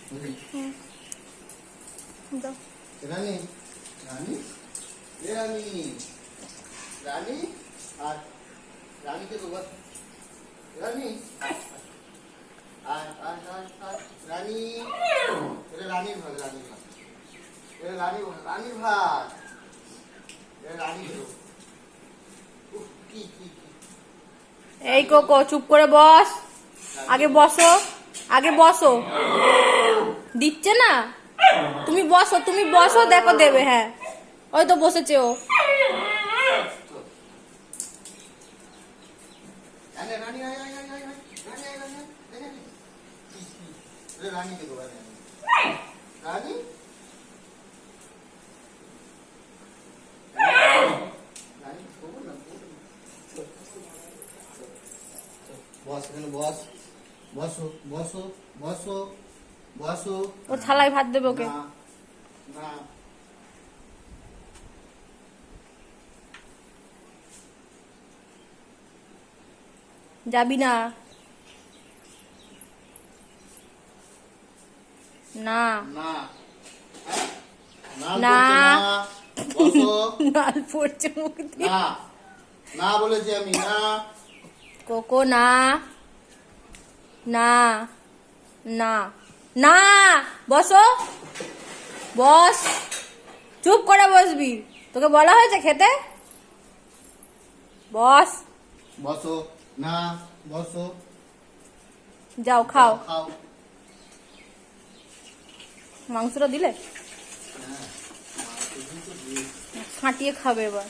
রানী রানী এ রানী রানী আর রানীকে দেবো রানী রানী এটা রানীর ভাগ রানীর ভাগ এটা রানীর ভাগ রানীর ভাগ এটা রানী দেবো কি কি এই কোকো চুপ করে বস, আগে বসো, আগে বসো। দিচ্ছে না, তুমি বসো, তুমি বসো, দেখো দেবে। হ্যাঁ ওই তো বসেছে ও। রানীকে দেবো রানী বস এখানে বস বসো বসো বসো বসো ওর থালায় ভাত দেবে ওকে। না না যাবি না? না না না বসো নাল পড়ছে মুখ দিয়ে। না না বলেছি আমি না কোকো না না না না, বসো, বস, চুপ করে বসবি, তোকে বলা হয়েছে খেতে। বস, বসো না বসো যাও খাও। খাও মাংসটা দিলে হ্যাঁ ফাটিয়ে খাবে এবার।